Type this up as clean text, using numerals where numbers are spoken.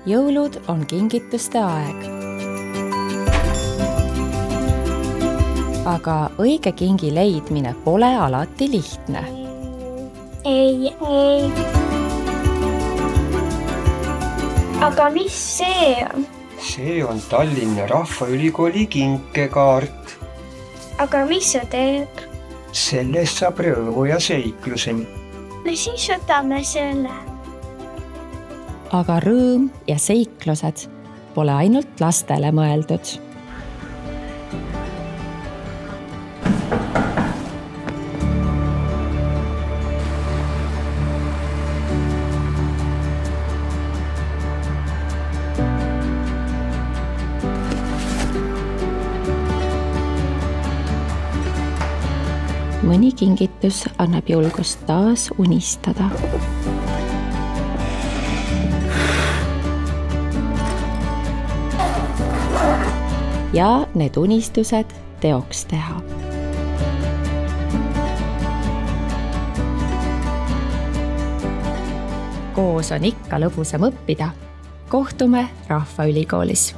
Jõulud on kingituste aeg. Aga õige kingi leidmine pole alati lihtne. Ei. Aga mis see on? See on Tallinna Rahvaülikooli kinkekaart. Aga mis see teeb? Sellest saab rõõmu ja seikluse. No siis võtame selle. Aga rõõm ja seiklused pole ainult lastele mõeldud. Mõni kingitus annab julgust taas unistada. Ja need unistused teoks teha. Koos on ikka lõbusam õppida. Kohtume Rahvaülikoolis.